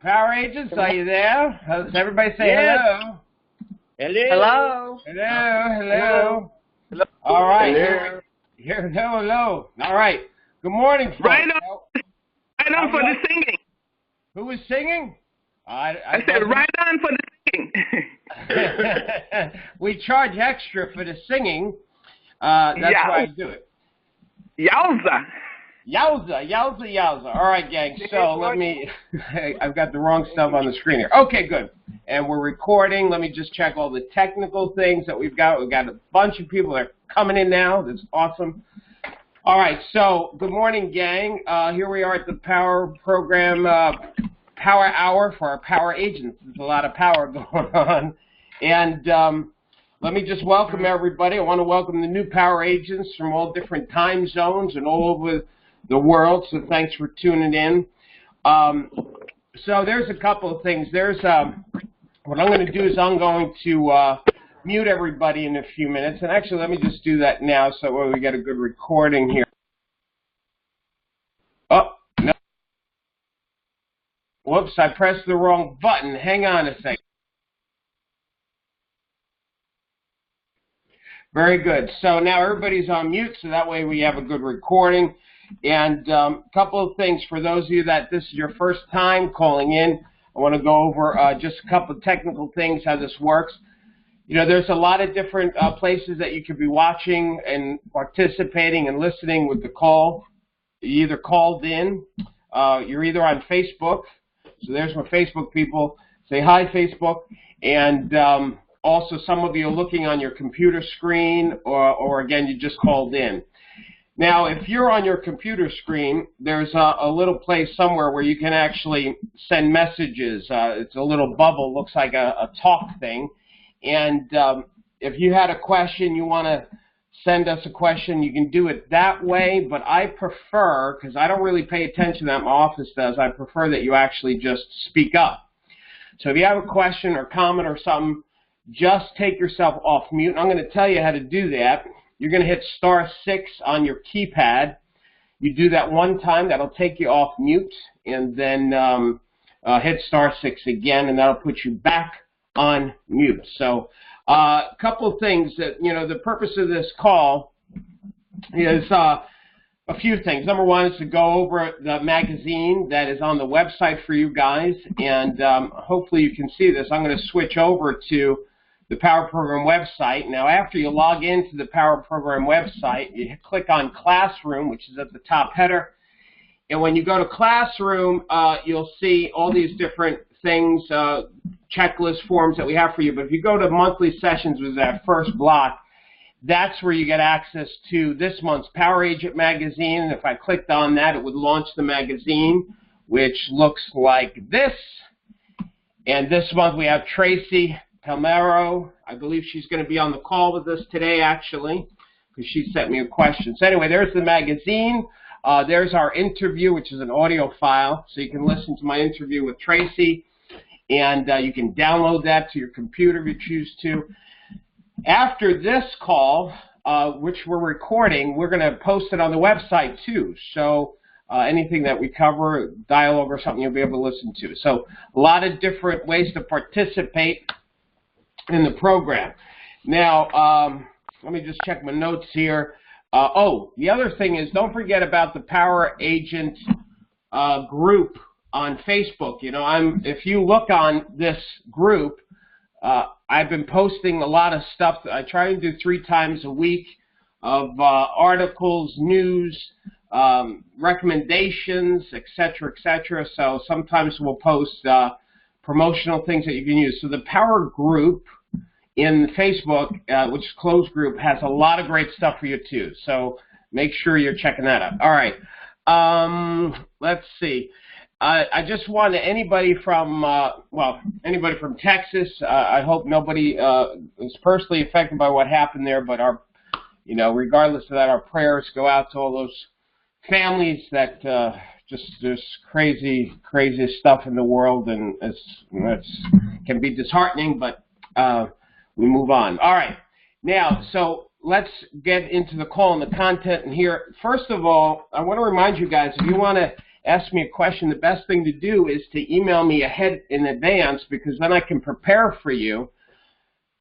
Power Agents, are you there? Does everybody say Yes. hello? Hello. Hello. Hello. All right. Hello. Hello. All right. Good morning, folks. Right on for the singing. Who was singing? I said right on for the singing. We charge extra for the singing. That's why I do it. Yowza. Yowza. All right, gang. So let me, I've got the wrong stuff on the screen here. Okay, good. And we're recording. Let me just check all the technical things that we've got. We've got a bunch of people that are coming in now. That's awesome. All right, so good morning, gang. Here we are at the Power Program, Power Hour for our Power Agents. There's a lot of power going on. And let me just welcome everybody. I want to welcome the new Power Agents from all different time zones and all over the world, so thanks for tuning in. So there's a couple of things. There's what I'm going to do is I'm going to mute everybody in a few minutes, and actually let me just do that now so we get a good recording here. Oh, no. Whoops, I pressed the wrong button. Hang on a second. Very good. So now everybody's on mute, so that way we have a good recording. And a couple of things for those of you that this is your first time calling in. I want to go over just a couple of technical things, how this works. You know, there's a lot of different places that you could be watching and participating and listening with the call. You either called in, you're either on Facebook. So there's my Facebook people. Say hi, Facebook. And also some of you are looking on your computer screen or again, you just called in. Now, if you're on your computer screen, there's a little place somewhere where you can actually send messages. It's a little bubble, looks like a talk thing. And if you had a question, you want to send us a question, you can do it that way. But I prefer, because I don't really pay attention to that, my office does, I prefer that you actually just speak up. So if you have a question or comment or something, just take yourself off mute. And I'm going to tell you how to do that. You're going to hit *6 on your keypad. You do that one time, that'll take you off mute, and then hit *6 again, and that'll put you back on mute. So a couple of things that, you know, the purpose of this call is a few things. Number one is to go over the magazine that is on the website for you guys, and hopefully you can see this. I'm going to switch over to the Power Program website. Now, after you log into the Power Program website, you click on Classroom, which is at the top header. And when you go to Classroom, you'll see all these different things, checklist forms that we have for you. But if you go to monthly sessions with that first block, that's where you get access to this month's Power Agent magazine. And if I clicked on that, it would launch the magazine, which looks like this. And this month we have Tracy Palmero. I believe she's going to be on the call with us today, actually, because she sent me a question. So anyway, there's the magazine. There's our interview, which is an audio file, so you can listen to my interview with Tracy, and you can download that to your computer if you choose to. After this call, which we're recording, we're going to post it on the website too. So anything that we cover, dialogue or something, you'll be able to listen to. So a lot of different ways to participate in the program. Now, let me just check my notes here. The other thing is, don't forget about the Power Agent group on Facebook. You know, if you look on this group, I've been posting a lot of stuff that I try to do 3 times a week of articles, news, recommendations, etc., etc. So sometimes we'll post promotional things that you can use. So the Power group in Facebook, which is closed group, has a lot of great stuff for you too. So make sure you're checking that out. All right. Let's see. I just want anybody from anybody from Texas. I hope nobody is personally affected by what happened there, but regardless of that, our prayers go out to all those families that there's crazy stuff in the world, and it can be disheartening, but we move on. All right. Now, so let's get into the call and the content in here. First of all, I want to remind you guys, if you want to ask me a question, the best thing to do is to email me ahead in advance, because then I can prepare for you.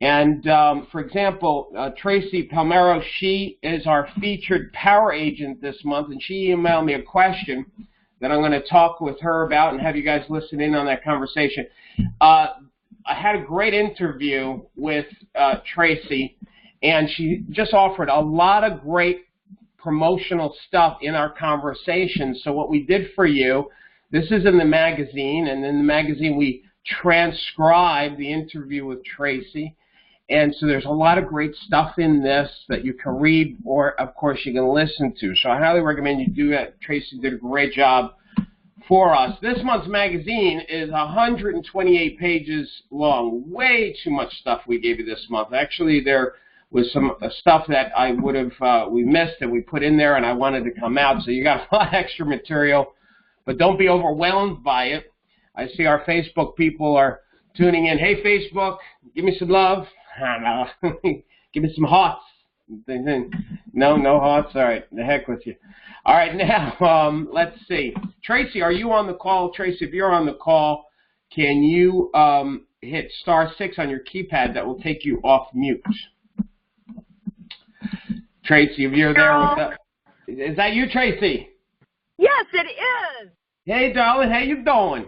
And, for example, Tracy Palmero, she is our featured power agent this month, and she emailed me a question that I'm going to talk with her about and have you guys listen in on that conversation. I had a great interview with Tracy, and she just offered a lot of great promotional stuff in our conversation. So what we did for you, this is in the magazine, and in the magazine we transcribed the interview with Tracy. And so there's a lot of great stuff in this that you can read, or, of course, you can listen to. So I highly recommend you do that. Tracy did a great job for us. This month's magazine is 128 pages long. Way too much stuff we gave you this month. Actually, there was some stuff that I would have we missed and we put in there, and I wanted to come out. So you got a lot of extra material, but don't be overwhelmed by it. I see our Facebook people are tuning in. Hey, Facebook, give me some love. Give me some hearts. No hearts? All right, the heck with you. All right, now, let's see. Tracy, are you on the call? Tracy, if you're on the call, can you hit *6 on your keypad? That will take you off mute. Tracy, if you're there with us. Is that you, Tracy? Yes, it is. Hey, darling, how you doing?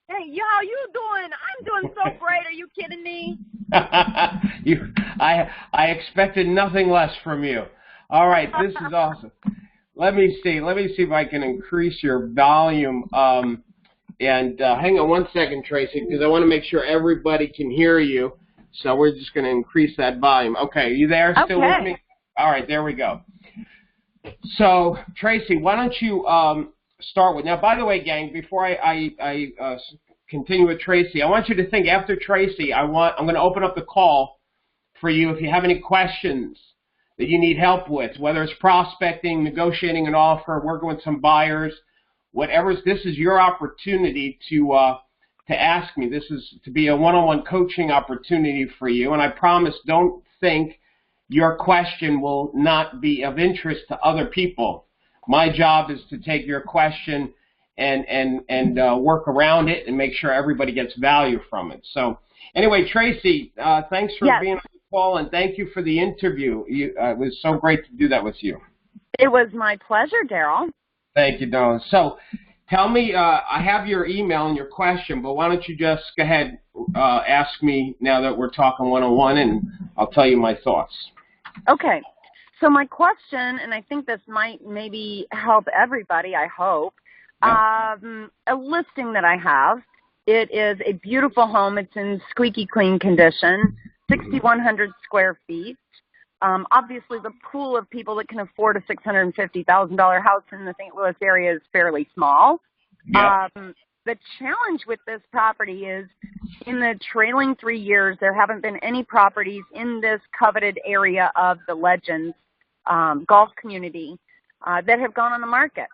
Hey, how you doing? I'm doing so great. Are you kidding me? I expected nothing less from you. All right, this is awesome. Let me see if I can increase your volume. And hang on one second, Tracy, because I want to make sure everybody can hear you. So we're just going to increase that volume. Okay, are you there still with me? All right, there we go. So, Tracy, why don't you start with, now, by the way, gang, before I continue with Tracy, I want you to think after Tracy, I'm going to open up the call for you if you have any questions that you need help with, whether it's prospecting, negotiating an offer, working with some buyers, whatever. This is your opportunity to ask me. This is to be a one-on-one coaching opportunity for you, and I promise, don't think your question will not be of interest to other people. My job is to take your question and work around it and make sure everybody gets value from it. So anyway, Tracy, thanks for being on the call, and thank you for the interview. It was so great to do that with you. It was my pleasure, Darryl. Thank you, darling. So tell me, I have your email and your question, but why don't you just go ahead, ask me now that we're talking one-on-one, and I'll tell you my thoughts. Okay. So my question, and I think this might maybe help everybody, I hope, a listing that I have. It is a beautiful home. It's in squeaky clean condition, 6,100 square feet. Obviously, the pool of people that can afford a $650,000 house in the St. Louis area is fairly small. Yep. The challenge with this property is in the trailing 3 years, there haven't been any properties in this coveted area of the Legends golf community that have gone on the market.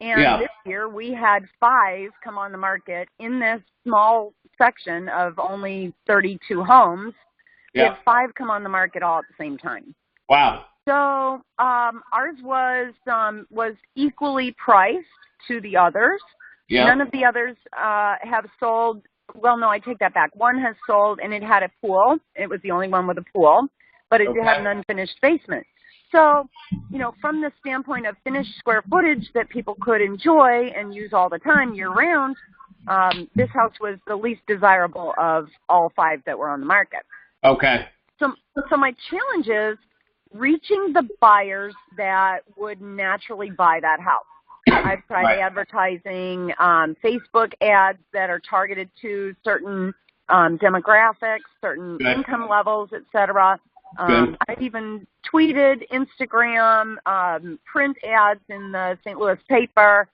And this year we had 5 come on the market in this small section of only 32 homes. We had 5 come on the market all at the same time. Wow. So ours was equally priced to the others. Yep. None of the others have sold. Well, no, I take that back. One has sold, and it had a pool. It was the only one with a pool, but it had an unfinished basement. So, you know, from the standpoint of finished square footage that people could enjoy and use all the time year-round, this house was the least desirable of all 5 that were on the market. Okay. So my challenge is reaching the buyers that would naturally buy that house. I've tried advertising, Facebook ads that are targeted to certain demographics, certain income levels, etc. I've even tweeted, Instagram, print ads in the St. Louis paper,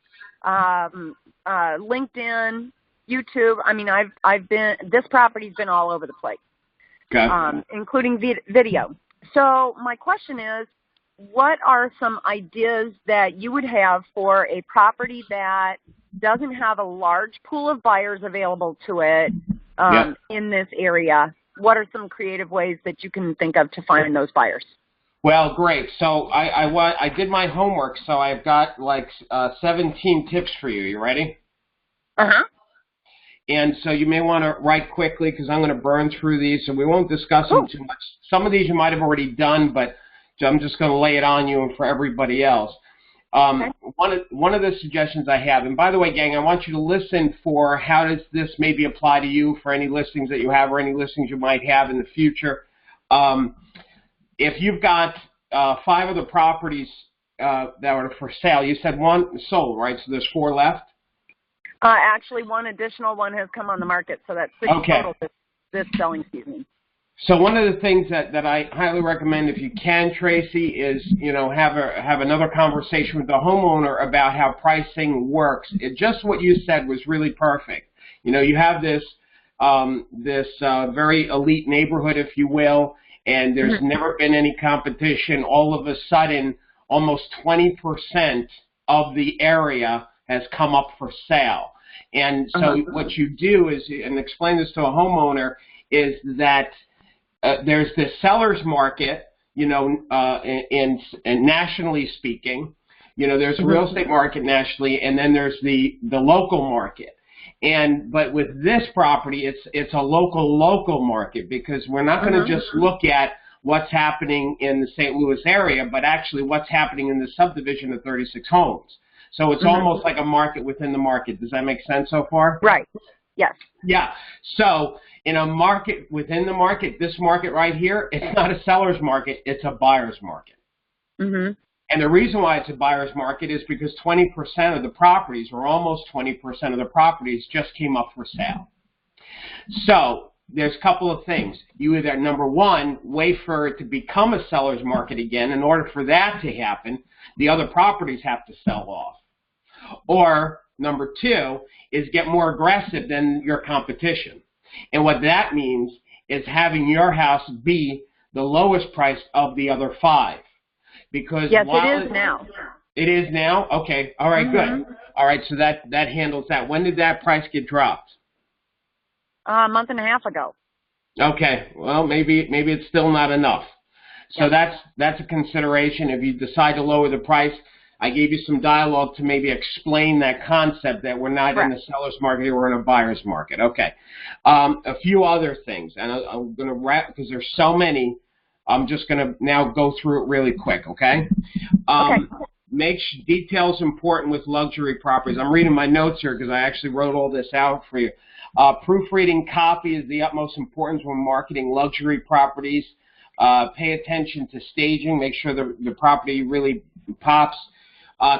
LinkedIn, YouTube. I mean, this property's been all over the place, including video. So my question is, what are some ideas that you would have for a property that doesn't have a large pool of buyers available to it in this area? What are some creative ways that you can think of to find those buyers? Well, great. So I did my homework, so I've got like 17 tips for you. You ready? Uh-huh. And so you may want to write quickly because I'm going to burn through these, so we won't discuss them too much. Some of these you might have already done, but I'm just going to lay it on you and for everybody else. Okay. One of the suggestions I have, and by the way, gang, I want you to listen for how does this maybe apply to you for any listings that you have or any listings you might have in the future. If you've got 5 other properties that are for sale, you said 1 sold, right? So there's 4 left? Actually, 1 additional one has come on the market, so that's 6 total this selling season. So one of the things that I highly recommend, if you can, Tracy, is have another conversation with the homeowner about how pricing works. Just what you said was really perfect. You have this very elite neighborhood, if you will, and there's never been any competition. All of a sudden, almost 20% of the area has come up for sale. And so what you do is, and explain this to a homeowner, is that there's this seller's market, and nationally speaking, there's a real estate market nationally, and then there's the local market. But with this property, it's a local market, because we're not going to just look at what's happening in the St. Louis area, but actually what's happening in the subdivision of 36 homes. So it's almost like a market within the market. Does that make sense so far? Right. Yes. Yeah. So in a market within the market, this market right here, it's not a seller's market, it's a buyer's market. And the reason why it's a buyer's market is because 20% of the properties, or almost 20% of the properties, just came up for sale. So there's a couple of things. You either, number one, wait for it to become a seller's market again. In order for that to happen, the other properties have to sell off. Or number two is get more aggressive than your competition. And what that means is having your house be the lowest price of the other 5. Because yes, it is now. It is now? Okay. All right, good. All right, so that handles that. When did that price get dropped? A month and a half ago. Okay. Well, maybe it's still not enough. So that's a consideration. If you decide to lower the price, I gave you some dialogue to maybe explain that concept that we're not in the seller's market, we're in a buyer's market. Okay. A few other things, and I'm going to wrap because there's so many. I'm just going to now go through it really quick, okay? Make details important with luxury properties. I'm reading my notes here because I actually wrote all this out for you. Proofreading copy is the utmost importance when marketing luxury properties. Pay attention to staging. Make sure the property really pops.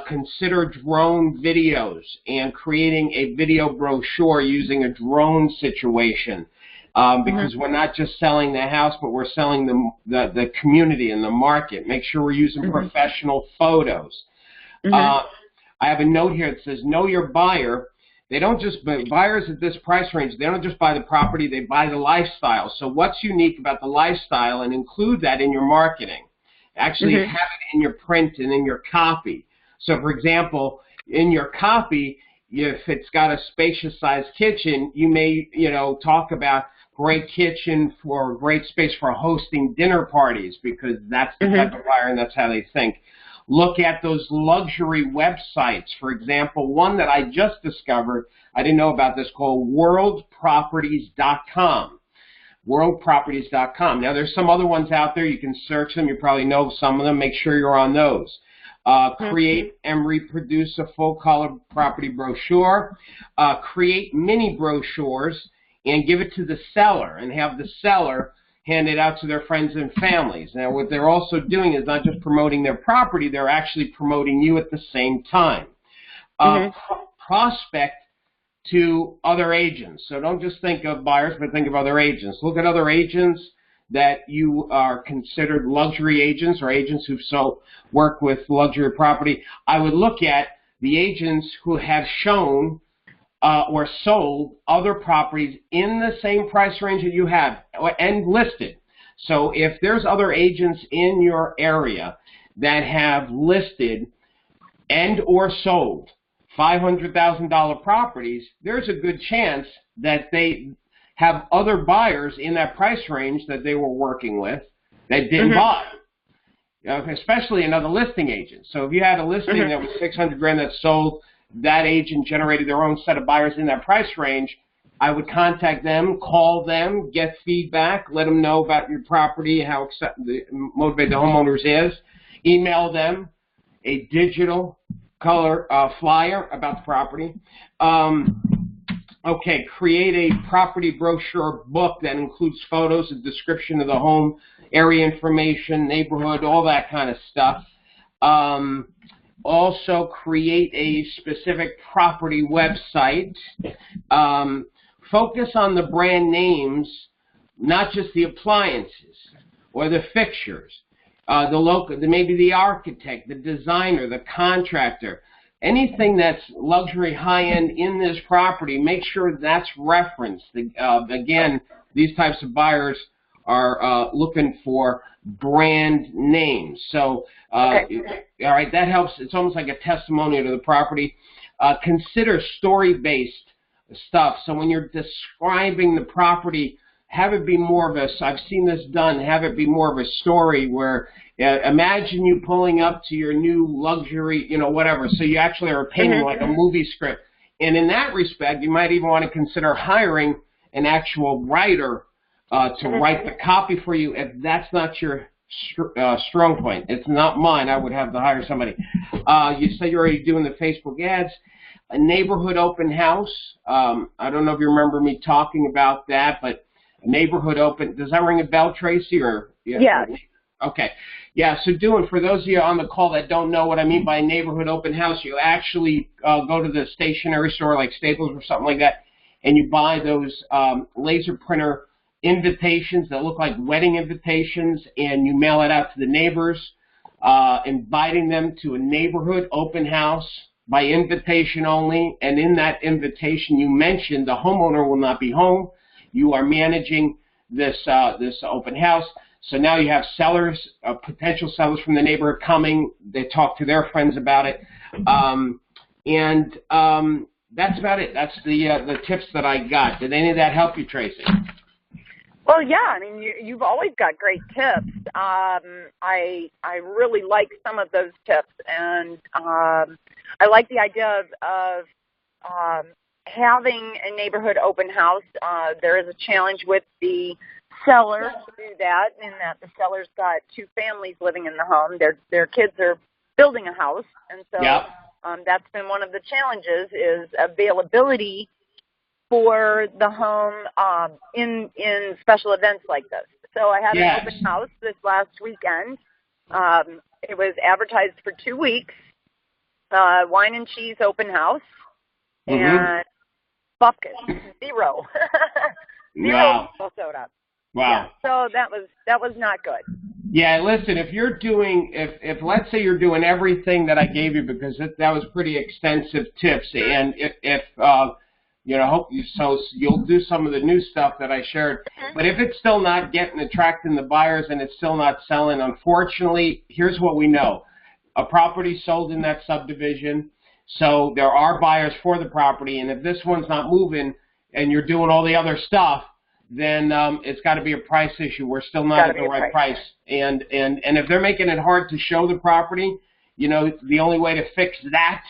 Consider drone videos and creating a video brochure using a drone situation. Because we're not just selling the house, but we're selling the community and the market. Make sure we're using professional photos. I have a note here that says, know your buyer. They don't just buy buyers at this price range. They don't just buy the property, they buy the lifestyle. So what's unique about the lifestyle, and include that in your marketing. Actually have it in your print and in your copy. So, for example, in your copy, if it's got a spacious sized kitchen, you may, talk about great kitchen for great space for hosting dinner parties, because that's the type of buyer and that's how they think. Look at those luxury websites. For example, one that I just discovered, I didn't know about this, called worldproperties.com. Worldproperties.com. Now, there's some other ones out there. You can search them. You probably know some of them. Make sure you're on those. Create and reproduce a full-color property brochure. Create mini brochures and give it to the seller, and have the seller hand it out to their friends and families. Now, what they're also doing is not just promoting their property, they're actually promoting you at the same time. Prospect to other agents. So don't just think of buyers, but think of other agents. Look at other agents that you are considered luxury agents, or agents who've worked with luxury property. I would look at the agents who have shown or sold other properties in the same price range that you have and listed. So if there's other agents in your area that have listed and or sold $500,000 properties, there's a good chance that they have other buyers in that price range that they were working with that didn't buy. especially another listing agent. So if you had a listing that was $600,000 that sold, that agent generated their own set of buyers in that price range, I would contact them, call them, get feedback, let them know about your property, how motivated the homeowners is, email them a digital color flyer about the property. Okay, create a property brochure book that includes photos, a description of the home, area information, neighborhood, all that kind of stuff. Also, create a specific property website. Focus on the brand names, not just the appliances or the fixtures. Maybe the architect, the designer, the contractor. Anything that's luxury, high-end in this property, make sure that's referenced. Again, these types of buyers are looking for brand names. So, all right, that helps. It's almost like a testimonial to the property. Consider story-based stuff. So when you're describing the property, have it be more of I've seen this done, have it be more of a story where, imagine you pulling up to your new luxury, whatever. So you actually are painting like a movie script. And in that respect, you might even want to consider hiring an actual writer to write the copy for you if that's not your strong point. It's not mine. I would have to hire somebody. You say you're already doing the Facebook ads. A neighborhood open house. I don't know if you remember me talking about that, but a neighborhood open, does that ring a bell, Tracy? Or yeah. Okay. Yeah, so for those of you on the call that don't know what I mean by a neighborhood open house, you actually go to the stationery store like Staples or something like that, and you buy those laser printer invitations that look like wedding invitations, and you mail it out to the neighbors, inviting them to a neighborhood open house by invitation only. And in that invitation, you mention the homeowner will not be home. You are managing this open house. So now you have sellers, potential sellers from the neighborhood coming. They talk to their friends about it. That's about it. That's the tips that I got. Did any of that help you, Tracy? Well, yeah. I mean, you've always got great tips. I really like some of those tips, and I like the idea of having a neighborhood open house. There is a challenge with the seller to do that, in that the seller's got two families living in the home. Their kids are building a house, and so that's been one of the challenges, is availability for the home in special events like this. So I had an open house this last weekend. It was advertised for 2 weeks. Wine and cheese open house, and bucket, zero. Zero soda. Wow. Yeah, so that was not good. Yeah, listen, if you're doing, if let's say you're doing everything that I gave you, because that was pretty extensive tips, and if so you'll do some of the new stuff that I shared. But if it's still not attracting the buyers and it's still not selling, unfortunately, here's what we know. A property sold in that subdivision, so there are buyers for the property, and if this one's not moving and you're doing all the other stuff, then it's got to be a price issue. We're still not at the right price. And if they're making it hard to show the property, the only way to fix that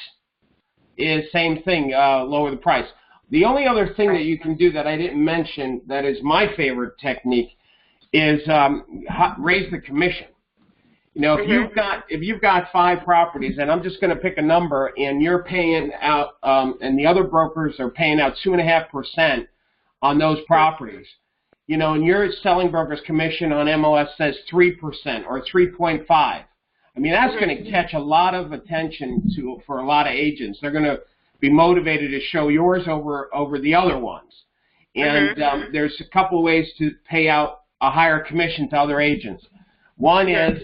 is same thing, lower the price. The only other thing that you can do that I didn't mention that is my favorite technique is raise the commission. If you've got 5 properties, and I'm just going to pick a number, and you're paying out, and the other brokers are paying out 2.5% on those properties, and your selling broker's commission on MLS says 3% or 3.5. I mean, that's going to catch a lot of attention for a lot of agents. They're going to be motivated to show yours over the other ones. And there's a couple ways to pay out a higher commission to other agents. One is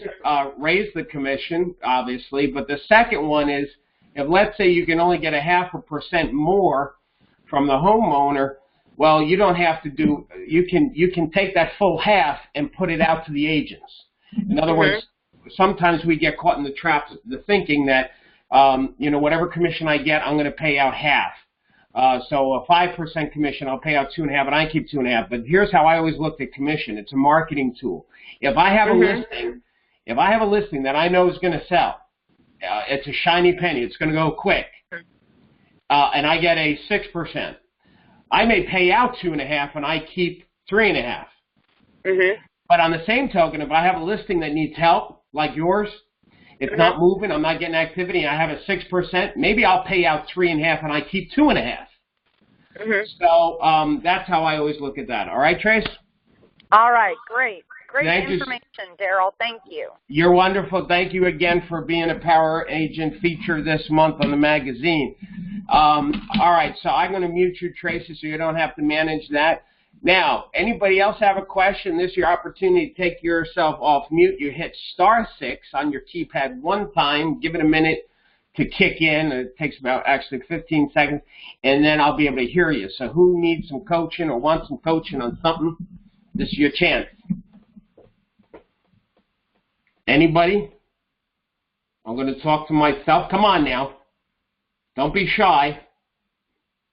raise the commission, obviously, but the second one is, if let's say you can only get 0.5% more from the homeowner, well, you don't have to do. You can take that full half and put it out to the agents. In other words, sometimes we get caught in the trap, the thinking that whatever commission I get, I'm going to pay out half. So a 5% commission, I'll pay out 2.5, and I keep 2.5. But here's how I always looked at commission. It's a marketing tool. If I have a listing If I have a listing that I know is going to sell, it's a shiny penny, it's going to go quick, and I get a 6%, I may pay out 2.5% and I keep 3.5%. Mm-hmm. But on the same token, if I have a listing that needs help, like yours, it's not moving, I'm not getting activity, and I have a 6%, maybe I'll pay out 3.5% and I keep 2.5%. Mm-hmm. So that's how I always look at that. All right, Trace? All right, great. Great Thank information, Darryl. Thank you. You're wonderful. Thank you again for being a Power Agent feature this month on the magazine. All right, so I'm going to mute you, Tracy, so you don't have to manage that. Now, anybody else have a question? This is your opportunity to take yourself off mute. You hit *6 on your keypad one time. Give it a minute to kick in. It takes about actually 15 seconds, and then I'll be able to hear you. So who needs some coaching or wants some coaching on something? This is your chance. Anybody? I'm going to talk to myself. Come on now. Don't be shy.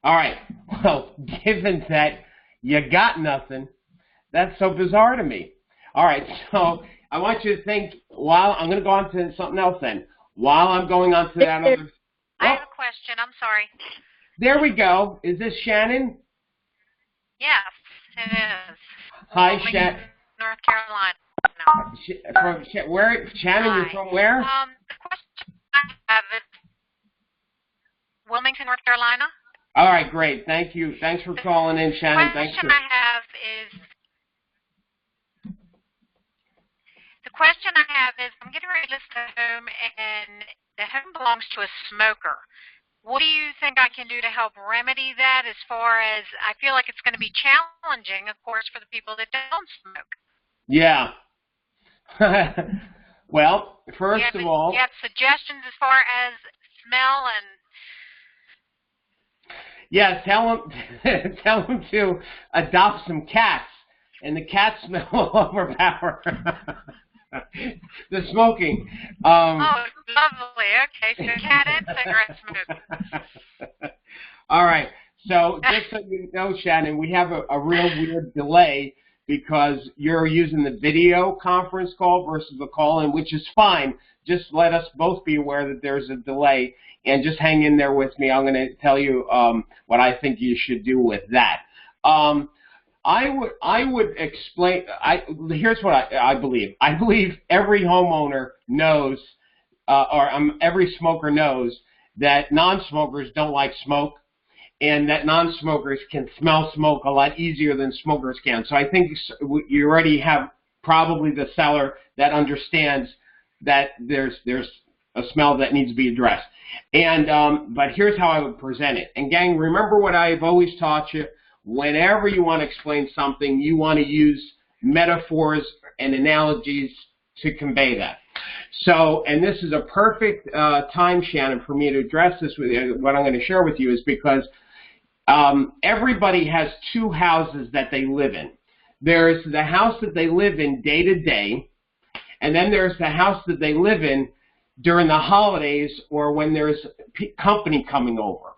All right. Well, given that you got nothing, that's so bizarre to me. All right. So I want you to think while I'm going to go on to something else then. While I'm going on to that other. I have a question. I'm sorry. There we go. Is this Shannon? Yes, it is. Hi, Shannon. North Carolina. No. From where? Shannon, you're from where? The question I have is Wilmington, North Carolina. All right, great. Thank you. Thanks for calling in, Shannon. The question I have is I'm getting ready to list a home, and the home belongs to a smoker. What do you think I can do to help remedy that, as far as I feel like it's going to be challenging, of course, for the people that don't smoke? Yeah. Well, first of all, you have suggestions as far as smell and. Yeah, tell them to adopt some cats, and the cats smell will overpower the smoking. Oh, lovely. Okay, so cat and cigarette smoke. All right. So just so you know, Shannon, we have a real weird delay because you're using the video conference call versus the call-in, which is fine. Just let us both be aware that there's a delay, and just hang in there with me. I'm going to tell you what I think you should do with that. I would explain. Here's what I believe. I believe every homeowner knows, every smoker knows that non-smokers don't like smoke, and that non-smokers can smell smoke a lot easier than smokers can. So I think you already have probably the seller that understands that there's a smell that needs to be addressed. And but here's how I would present it. And gang, remember what I've always taught you. Whenever you want to explain something, you want to use metaphors and analogies to convey that. So, and this is a perfect time, Shannon, for me to address this with you. What I'm going to share with you is because everybody has two houses that they live in. There's the house that they live in day to day, and then there's the house that they live in during the holidays or when there's company coming over.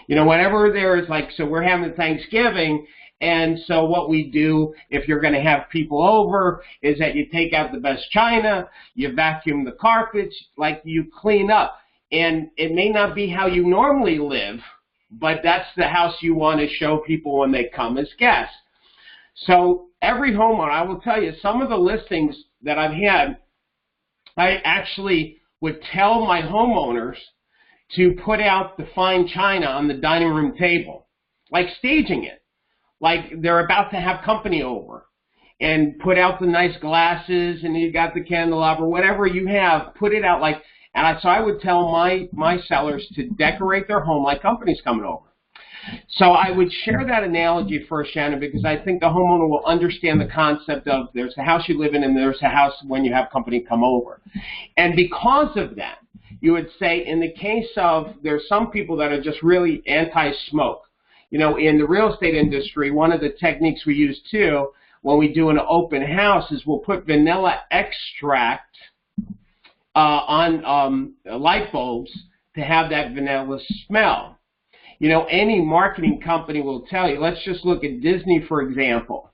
You know, whenever there's like, so we're having Thanksgiving, and so what we do if you're going to have people over is that you take out the best china, you vacuum the carpets, like you clean up. And it may not be how you normally live, but that's the house you want to show people when they come as guests. So every homeowner, I will tell you, some of the listings that I've had, I actually would tell my homeowners to put out the fine china on the dining room table, like staging it, like they're about to have company over, and put out the nice glasses, and you got the candelabra, whatever you have, put it out like, and so I would tell my sellers to decorate their home like company's coming over. So I would share that analogy first, Shannon, because I think the homeowner will understand the concept of there's the house you live in and there's a house when you have company come over. And because of that, you would say in the case of there's some people that are just really anti-smoke. You know, in the real estate industry, one of the techniques we use too when we do an open house is we'll put vanilla extract on light bulbs to have that vanilla smell. You know, any marketing company will tell you. Let's just look at Disney, for example.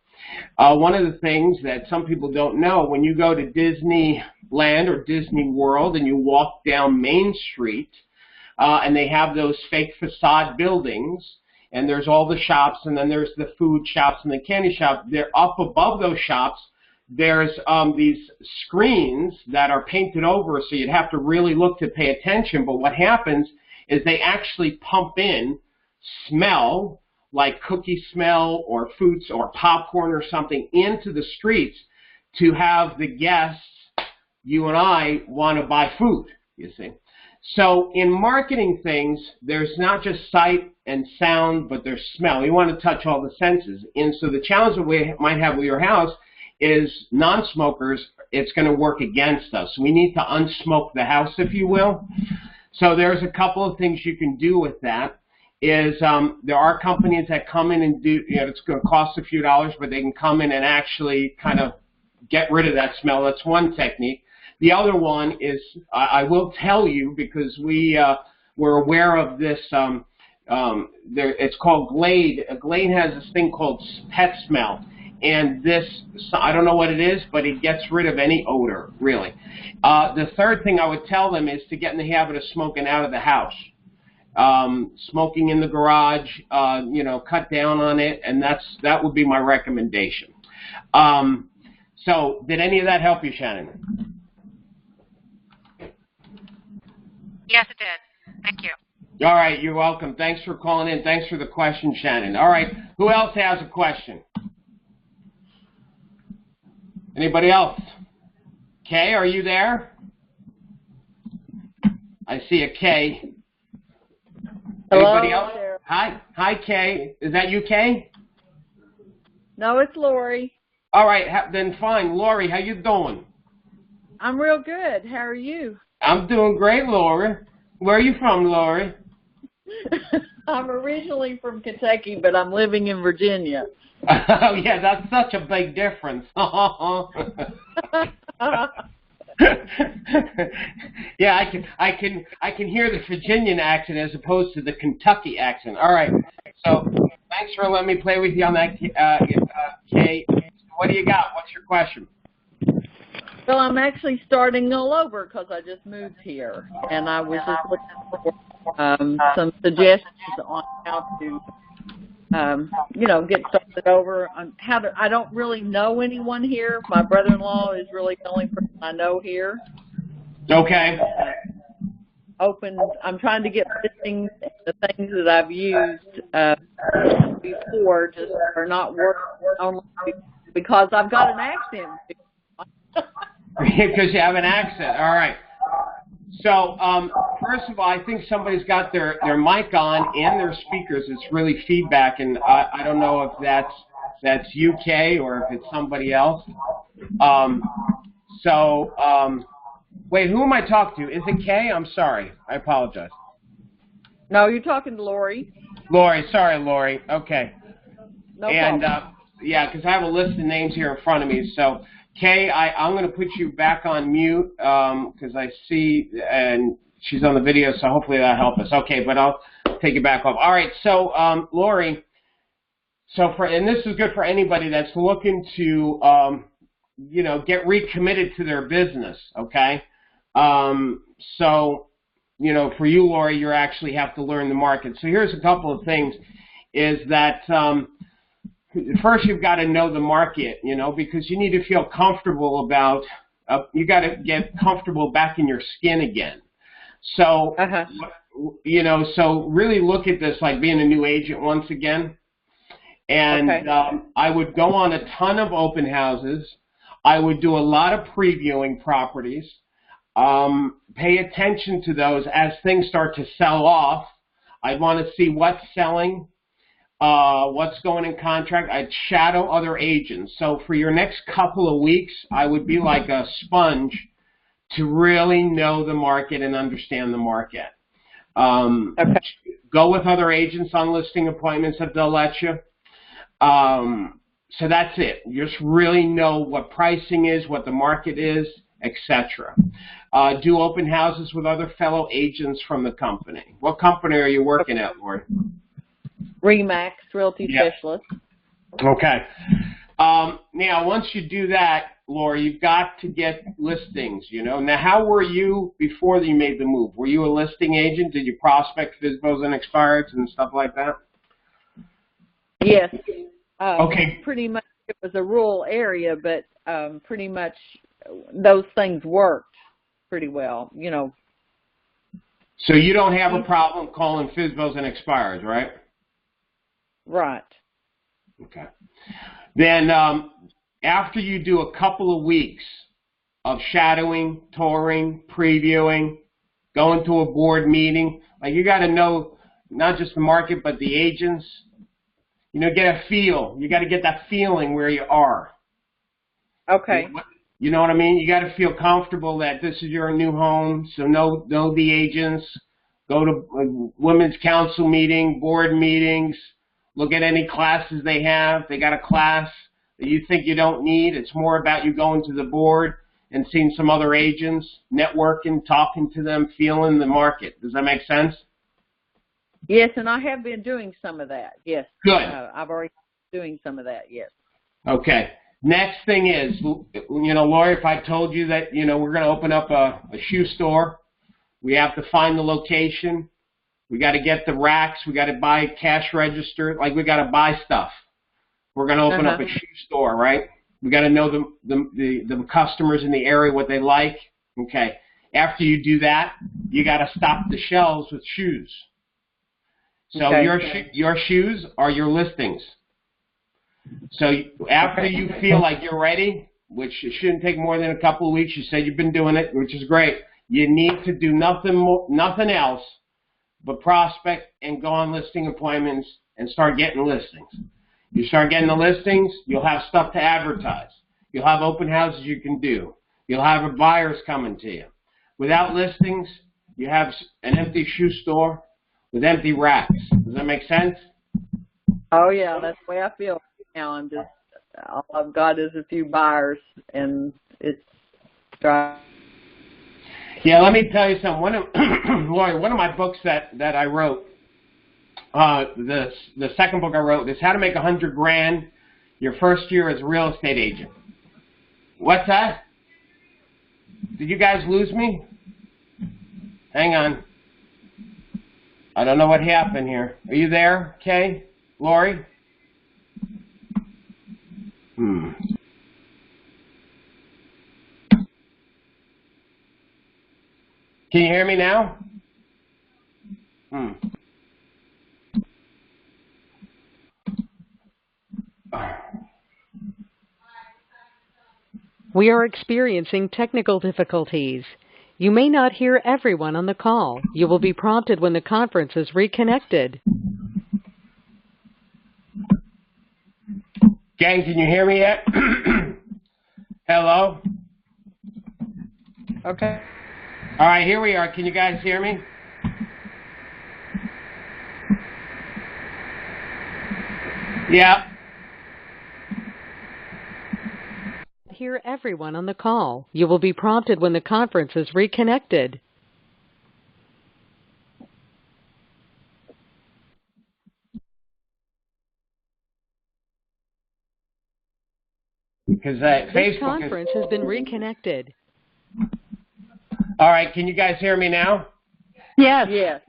One of the things that some people don't know, when you go to Disney Disneyland or Disney World and you walk down Main Street, and they have those fake facade buildings, and there's all the shops, and then there's the food shops and the candy shop. They're up above those shops. There's these screens that are painted over, so you'd have to really look to pay attention. But what happens is they actually pump in smell, like cookie smell or foods or popcorn or something, into the streets to have the guests, you and I, want to buy food, you see. So in marketing things, there's not just sight and sound, but there's smell. You want to touch all the senses. And so the challenge that we might have with your house is non-smokers, it's going to work against us. We need to unsmoke the house, if you will. So there's a couple of things you can do with that. There are companies that come in and do, it's going to cost a few dollars, but they can come in and actually kind of get rid of that smell. That's one technique. The other one is, I will tell you, because we're aware of this, it's called Glade. Glade has this thing called pet smell. And this, I don't know what it is, but it gets rid of any odor, really. The third thing I would tell them is to get in the habit of smoking out of the house. Smoking in the garage, cut down on it, and that would be my recommendation. So did any of that help you, Shannon? Yes, it did. Thank you. All right, you're welcome. Thanks for calling in. Thanks for the question, Shannon. All right, who else has a question? Anybody else? Kay, are you there? I see a Kay. Hello. Anybody else? Hi, Kay. Is that you, Kay? No, it's Lori. All right, then fine. Lori, how you doing? I'm real good. How are you? I'm doing great, Lori. Where are you from, Lori? I'm originally from Kentucky, but I'm living in Virginia. Oh yeah, that's such a big difference. Yeah, I can hear the Virginian accent as opposed to the Kentucky accent. All right, so thanks for letting me play with you on that, Kay. What do you got? What's your question? Well, I'm actually starting all over because I just moved here, and I was just looking for some suggestions on how to get started over. I don't really know anyone here. My brother-in-law is really the only person I know here. Okay. I'm trying to get listings. The things that I've used before just are not working because I've got an accent. Because you have an accent. All right. So, first of all, I think somebody's got their mic on and their speakers. It's really feedback, and I don't know if that's UK or if it's somebody else. Wait, who am I talking to? Is it Kay? I'm sorry. I apologize. No, you're talking to Lori. Lori. Sorry, Lori. Okay. No problem. Yeah, because I have a list of names here in front of me. So, Kay, I'm going to put you back on mute because I see, and she's on the video, so hopefully that'll help us. Okay, but I'll take it back off. All right, so Lori, and this is good for anybody that's looking to, get recommitted to their business, okay? For you, Lori, you actually have to learn the market. So here's a couple of things, is that first, you've got to know the market, because you need to feel comfortable about, you got to get comfortable back in your skin again. So, so really look at this like being a new agent once again. And I would go on a ton of open houses. I would do a lot of previewing properties. Pay attention to those as things start to sell off. I'd want to see what's selling. What's going in contract. I'd shadow other agents. So for your next couple of weeks, I would be like a sponge to really know the market and understand the market. Go with other agents on listing appointments if they'll let you. So that's it. You just really know what pricing is, what the market is, etc. Do open houses with other fellow agents from the company. What company are you working at, Lori? Remax Realty Specialist. Okay. Now, once you do that, Laura, you've got to get listings, you know. Now, how were you before you made the move? Were you a listing agent? Did you prospect FSBOs and expireds and stuff like that? Yes. Okay. Pretty much it was a rural area, but pretty much those things worked pretty well, you know. So you don't have a problem calling FSBOs and expireds, right? Right. Okay. Then after you do a couple of weeks of shadowing, touring, previewing, going to a board meeting, like you got to know not just the market but the agents. You know, get a feel. You got to get that feeling where you are. Okay. You know what I mean? You got to feel comfortable that this is your new home. So know the agents. Go to a women's council meeting, board meetings. Look at any classes they have. They got a class that you think you don't need. It's more about you going to the board and seeing some other agents, networking, talking to them, feeling the market. Does that make sense? Yes, and I have been doing some of that, yes. Good. I've already been doing some of that, yes. Okay. Next thing is, you know, Laura, if I told you that, you know, we're going to open up a shoe store, we have to find the location. We got to get the racks. We got to buy cash register. Like, we got to buy stuff. We're going to open up a shoe store, right? We got to know the customers in the area, what they like. Okay. After you do that, you got to stock the shelves with shoes. So your shoes are your listings. So after you feel like you're ready, which it shouldn't take more than a couple of weeks, you said you've been doing it, which is great. You need to do nothing else but prospect and go on listing appointments and start getting listings. You start getting the listings, you'll have stuff to advertise. You'll have open houses you can do. You'll have buyers coming to you. Without listings, you have an empty shoe store with empty racks. Does that make sense? Oh, yeah, that's the way I feel now. I'm just, all I've got is a few buyers, and it's dry. Yeah, let me tell you something. Lori, one of my books that I wrote, the second book I wrote is How to Make $100,000 Your First Year as a Real Estate Agent. What's that? Did you guys lose me? Hang on. I don't know what happened here. Are you there, Kay? Lori? Can you hear me now? We are experiencing technical difficulties. You may not hear everyone on the call. You will be prompted when the conference is reconnected. Gang, can you hear me yet? Hello? Okay. All right, here we are. Can you guys hear me? Yeah. Hear everyone on the call. You will be prompted when the conference is reconnected. Because this Facebook conference has been reconnected. All right, can you guys hear me now? Yes. Yes.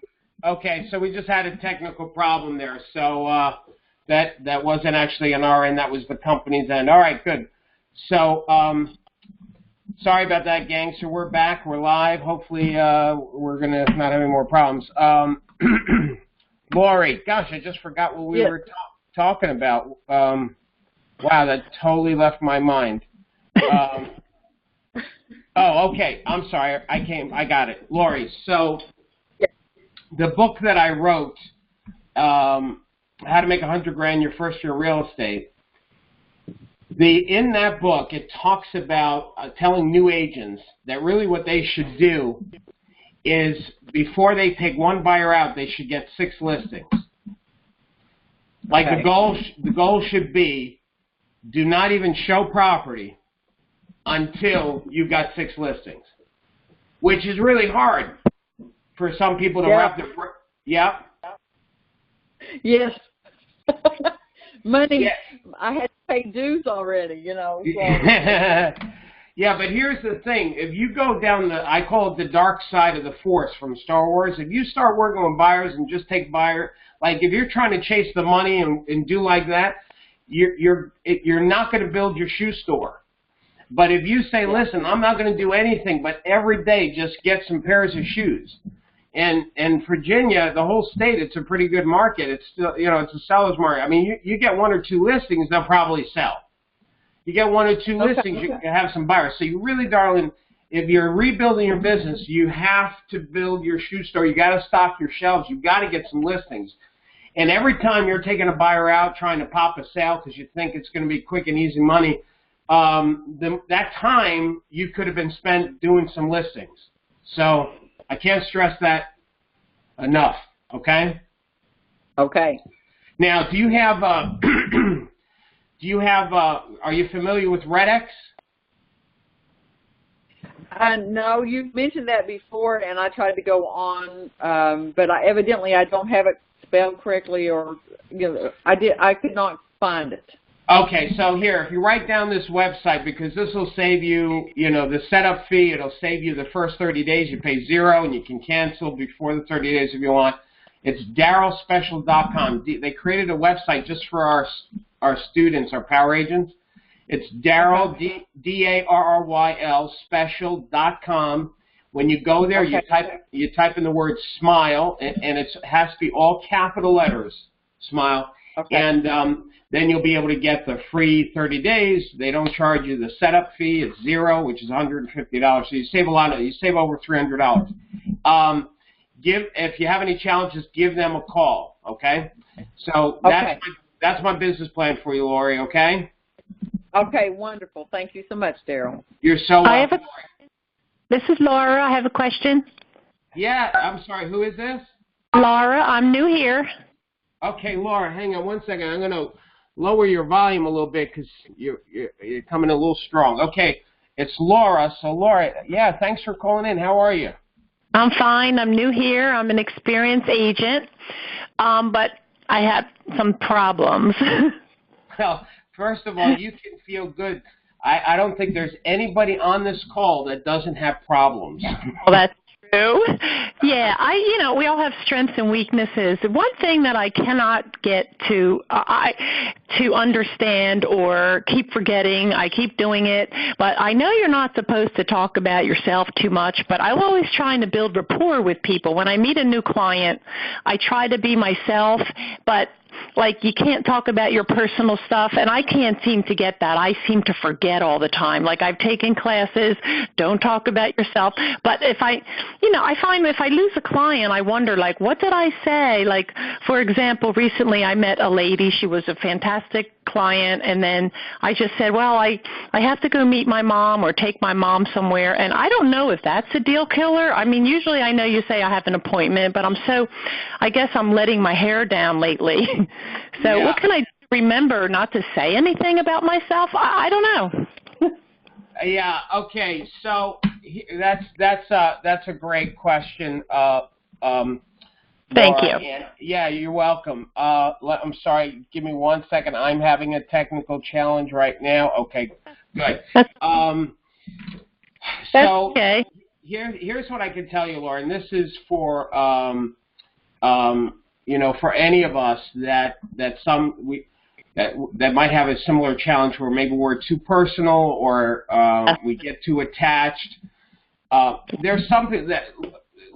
Okay, so we just had a technical problem there. So that wasn't actually on our end. That was the company's end. All right, good. So sorry about that, gang. So we're back. We're live. Hopefully we're going to not have any more problems. Lori, gosh, I just forgot what we were talking about. Wow, that totally left my mind. Oh, okay. I'm sorry. I got it. Lori, so the book that I wrote, How to Make $100,000 Your First Year in Real Estate, in that book, it talks about telling new agents that really what they should do is before they take one buyer out, they should get 6 listings. Like the goal should be, do not even show property until you've got 6 listings, which is really hard for some people to wrap their. Yeah. Yes. Money. Yes. I had to pay dues already, you know. So. Yeah, but here's the thing. If you go down I call it the dark side of the Force from Star Wars, if you start working with buyers and just take buyer, like if you're trying to chase the money and do like that, you're not going to build your shoe store. But if you say, listen, I'm not going to do anything, but every day just get some pairs of shoes. And Virginia, the whole state, it's a pretty good market. It's still, it's a seller's market. I mean, you get 1 or 2 listings, they'll probably sell. You get 1 or 2 listings, you can have some buyers. So you really, darling, if you're rebuilding your business, you have to build your shoe store. You got to stock your shelves. You got to get some listings. And every time you're taking a buyer out trying to pop a sale because you think it's going to be quick and easy money, that time you could have been spent doing some listings. So I can't stress that enough. Okay. Okay. Now, do you have? Are you familiar with Redex? No, you mentioned that before, and I tried to go on, but evidently I don't have it spelled correctly, or I could not find it. Okay, so here, if you write down this website, because this will save you, the setup fee, it'll save you the first 30 days. You pay $0, and you can cancel before the 30 days if you want. It's DarrylSpecial.com. They created a website just for our students, our power agents. It's Darryl, D-A-R-R-Y-L, special.com. When you go there, you type in the word smile, and it has to be all capital letters, smile. Okay. And then you'll be able to get the free 30 days. They don't charge you the setup fee. It's $0, which is $150. So you save you save over $300. If you have any challenges, give them a call. Okay. So that's my business plan for you, Lori. Okay. Okay, wonderful. Thank you so much, Darryl. You're so welcome. This is Laura. I have a question. Yeah, I'm sorry. Who is this? Laura, I'm new here. Okay, Laura, hang on one second. I'm going to lower your volume a little bit because you're coming a little strong. Okay, it's Laura. So, Laura, yeah, thanks for calling in. How are you? I'm fine. I'm new here. I'm an experienced agent, but I have some problems. Well, first of all, you can feel good. I don't think there's anybody on this call that doesn't have problems. Well, that's true. Yeah, we all have strengths and weaknesses. One thing that I cannot get to understand or keep forgetting, I keep doing it, but I know you're not supposed to talk about yourself too much, but I'm always trying to build rapport with people. When I meet a new client, I try to be myself, but you can't talk about your personal stuff, and I can't seem to get that. I seem to forget all the time. I've taken classes, don't talk about yourself. But I find if I lose a client, I wonder, what did I say? For example, recently I met a lady. She was a fantastic client, and then I just said, well, I have to go meet my mom or take my mom somewhere, and I don't know if that's a deal killer. I mean, usually I know you say I have an appointment, but I guess I'm letting my hair down lately. So What can I remember not to say anything about myself? I don't know. Yeah, okay, so that's a great question. Thank you. And, yeah, you're welcome. I'm sorry. Give me 1 second. I'm having a technical challenge right now. Okay, good. That's so okay. Here's what I can tell you, Laura, and this is for for any of us that might have a similar challenge where maybe we're too personal or we get too attached. There's something that.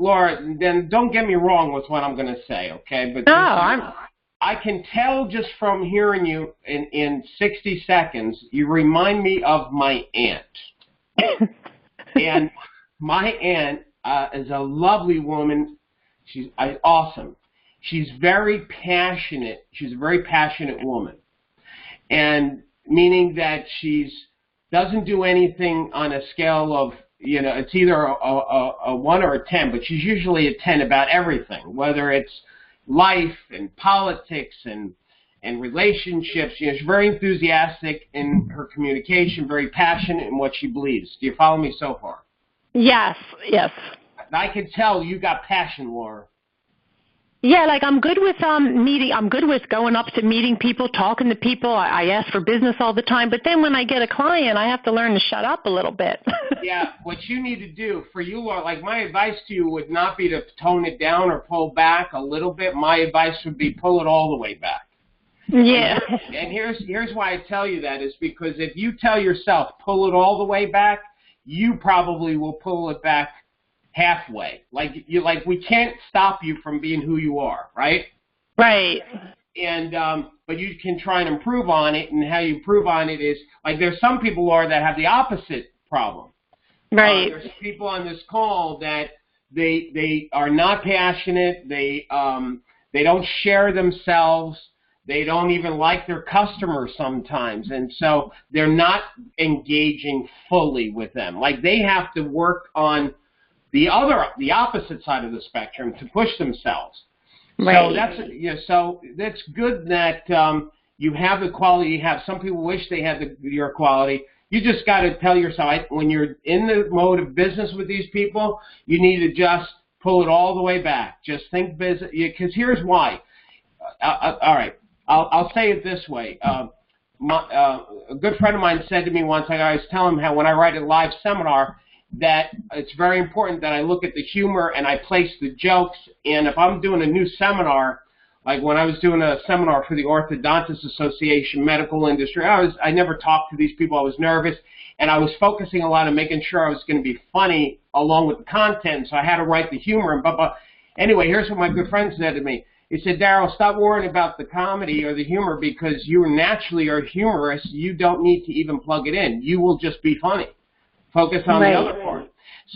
Laura, then don't get me wrong with what I'm going to say, okay? But I can tell just from hearing you in 60 seconds, you remind me of my aunt. And my aunt is a lovely woman. She's awesome. She's very passionate. She's a very passionate woman. And meaning that doesn't do anything on a scale of, it's either a 1 or a 10, but she's usually a 10 about everything, whether it's life and politics and relationships. She's very enthusiastic in her communication, very passionate in what she believes. Do you follow me so far? Yes, yes. I can tell you got passion, Laura. Yeah, like I'm good with meeting. I'm good with going up to meeting people, talking to people. I ask for business all the time, but then when I get a client, I have to learn to shut up a little bit. Yeah, what you need to do for you, like my advice to you would not be to tone it down or pull back a little bit. My advice would be pull it all the way back. Yeah. And here's why I tell you that is because if you tell yourself pull it all the way back, you probably will pull it back halfway. Like we can't stop you from being who you are, right? Right. And but you can try and improve on it, and how you improve on it is like there's some people that have the opposite problem. Right. There's people on this call that they are not passionate. They don't share themselves. They don't even like their customers sometimes, and so they're not engaging fully with them. Like they have to work on the opposite side of the spectrum to push themselves. Right. So that's good that you have the quality you have. Some people wish they had your quality. You just got to tell yourself when you're in the mode of business with these people, you need to just pull it all the way back. Just think business, because here's why. All right, I'll say it this way. A good friend of mine said to me once, I always tell him how when I write a live seminar, that it's very important that I look at the humor and I place the jokes. And if I'm doing a new seminar, like when I was doing a seminar for the Orthodontist Association medical industry, I never talked to these people. I was nervous, and I was focusing a lot on making sure I was going to be funny along with the content, so I had to write the humor and blah, blah. Anyway, here's what my good friend said to me. He said, Darryl, stop worrying about the comedy or the humor because you naturally are humorous. You don't need to even plug it in. You will just be funny. Focus on the other part.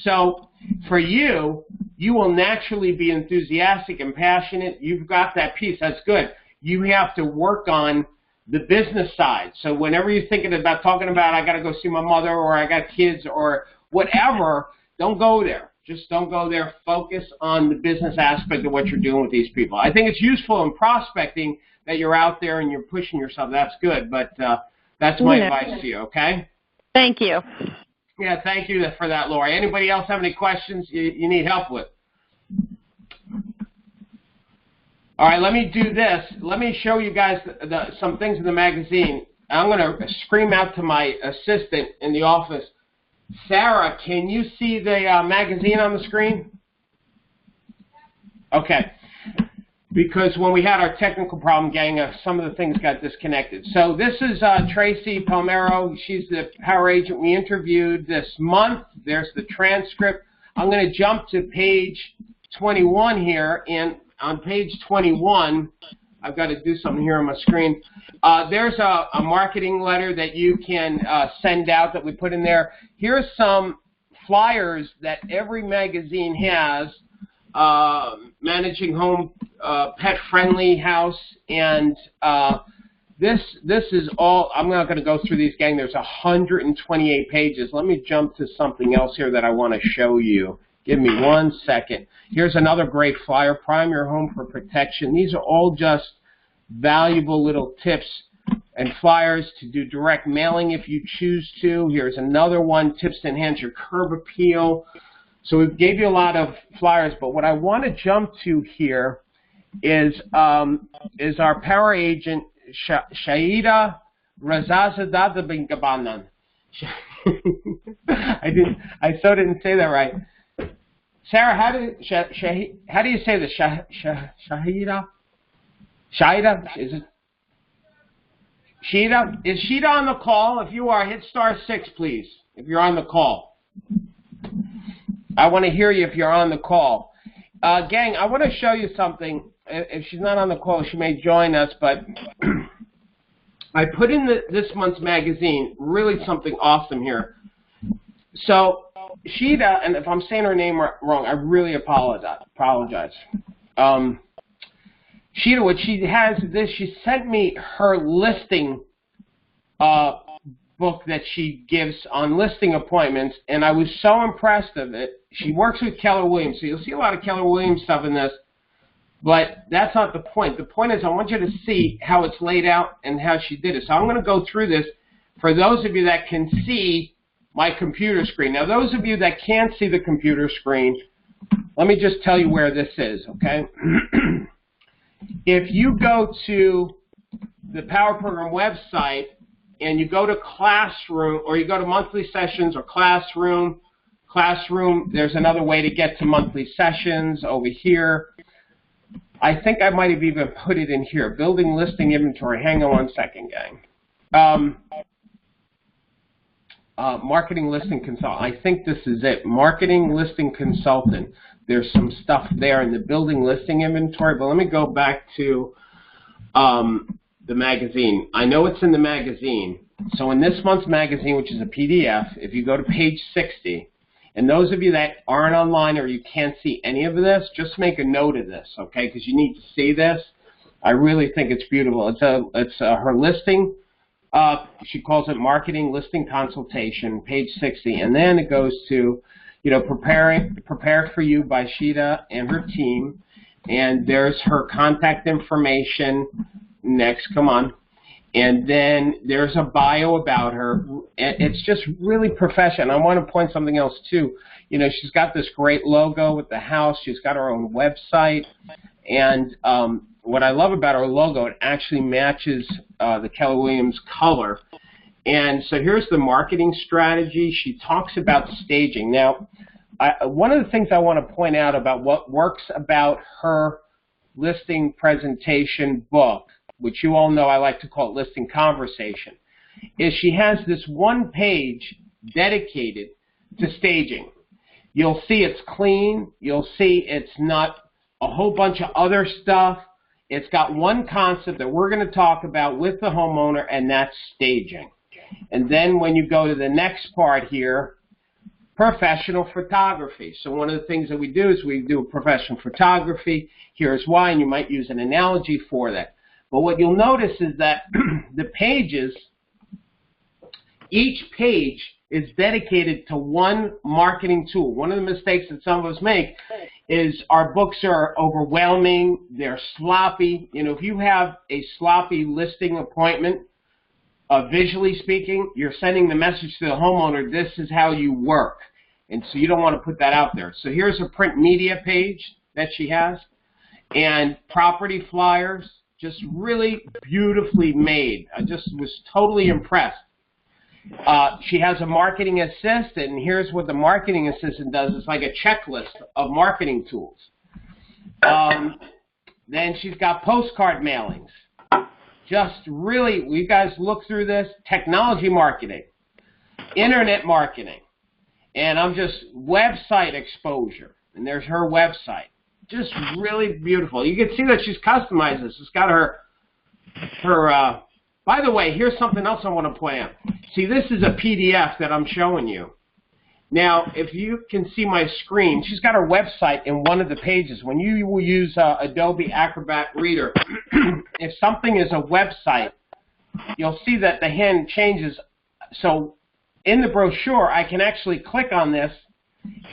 So for you, you will naturally be enthusiastic and passionate. You've got that piece. That's good. You have to work on the business side. So whenever you're thinking about talking about I got to go see my mother or I got kids or whatever, don't go there. Just don't go there. Focus on the business aspect of what you're doing with these people. I think it's useful in prospecting that you're out there and you're pushing yourself. That's good. But that's my advice to you, okay? Thank you. Yeah, thank you for that, Lori. Anybody else have any questions you need help with? All right, let me do this. Let me show you guys some things in the magazine. I'm going to scream out to my assistant in the office. Sarah, can you see the magazine on the screen? Okay. Because when we had our technical problem, gang, some of the things got disconnected. So this is Tracy Palmero. She's the power agent we interviewed this month. There's the transcript. I'm going to jump to page 21 here. And on page 21, I've got to do something here on my screen. There's a marketing letter that you can send out that we put in there. Here's some flyers that every magazine has. Managing home, pet-friendly house, and this is all. I'm not going to go through these, gang. There's 128 pages. Let me jump to something else here that I want to show you. Give me 1 second. Here's another great flyer. Prime your home for protection. These are all just valuable little tips and flyers to do direct mailing if you choose to. Here's another one, tips to enhance your curb appeal. So we gave you a lot of flyers, but what I want to jump to here is our power agent, Shaida Razazadadabangabanan. I so didn't say that right. Sarah, how do you say this? Shahida? Shaida? Is it? Sheeta? Is Sheeta on the call? If you are, hit *6, please, if you're on the call. I want to hear you if you're on the call. Gang, I want to show you something. If she's not on the call, she may join us, but I put in this month's magazine really something awesome here. So Sheeta, and if I'm saying her name wrong, I really apologize. Sheeta, what she has is this. She sent me her listing book that she gives on listing appointments, and I was so impressed of it. She works with Keller Williams, so you'll see a lot of Keller Williams stuff in this, but that's not the point. The point is I want you to see how it's laid out and how she did it. So I'm going to go through this for those of you that can see my computer screen. Now, those of you that can't see the computer screen, let me just tell you where this is, okay? If you go to the Power Program website and you go to Classroom, or you go to Monthly Sessions or Classroom, there's another way to get to Monthly Sessions over here. I think I might have even put it in here, Building Listing Inventory. Hang on one second, gang. Marketing Listing Consultant. I think this is it, Marketing Listing Consultant. There's some stuff there in the Building Listing Inventory, but let me go back to the magazine. I know it's in the magazine. So in this month's magazine, which is a PDF, if you go to page 60, and those of you that aren't online or you can't see any of this, just make a note of this, okay? Because you need to see this. I really think it's beautiful. It's her listing. She calls it Marketing Listing Consultation, page 60, and then it goes to, you know, prepared for you by Sheeta and her team, and there's her contact information. Next, come on. And then there's a bio about her. It's just really professional. I want to point something else too. You know, she's got this great logo with the house. She's got her own website. And what I love about her logo, it actually matches the Keller Williams color. And so here's the marketing strategy. She talks about staging. Now, one of the things I want to point out about what works about her listing presentation book, which you all know I like to call it Listing Conversation, is she has this one page dedicated to staging. You'll see it's clean. You'll see it's not a whole bunch of other stuff. It's got one concept that we're going to talk about with the homeowner, and that's staging. And then when you go to the next part here, professional photography. So one of the things that we do is we do professional photography. Here's why, and you might use an analogy for that. But what you'll notice is that the pages, each page is dedicated to one marketing tool. One of the mistakes that some of us make is our books are overwhelming, they're sloppy. You know, if you have a sloppy listing appointment, visually speaking, you're sending the message to the homeowner, this is how you work. And so you don't want to put that out there. So here's a print media page that she has, and property flyers, just really beautifully made. I just was totally impressed. She has a marketing assistant, and here's what the marketing assistant does. It's like a checklist of marketing tools. Then she's got postcard mailings. Just really, you guys look through this, technology marketing, internet marketing, and I'm just website exposure, and there's her website. Just really beautiful. You can see that she's customized this. It's got her by the way, here's something else I want to point out. See, this is a PDF that I'm showing you. Now, if you can see my screen, she's got her website in one of the pages. When you will use Adobe Acrobat Reader, if something is a website, you'll see that the hand changes. So in the brochure, I can actually click on this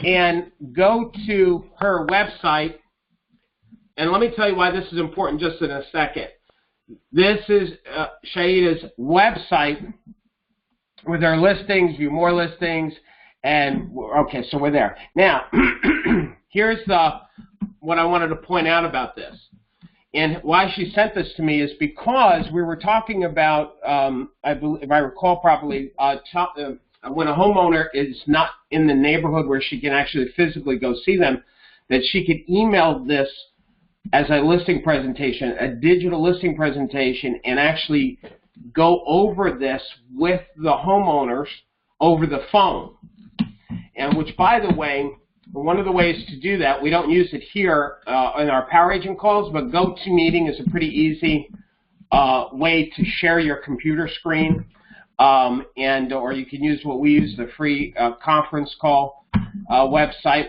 and go to her website. And let me tell you why this is important just in a second. This is Shaida's website with her listings, view more listings, and okay, so we're there. Now, here's what I wanted to point out about this. And why she sent this to me is because we were talking about, I believe, if I recall properly, when a homeowner is not in the neighborhood where she can actually physically go see them, that she could email this as a listing presentation, a digital listing presentation, and actually go over this with the homeowners over the phone. And which, by the way, one of the ways to do that, we don't use it here in our Power Agent calls, but GoToMeeting is a pretty easy way to share your computer screen, or you can use what we use, the free conference call website.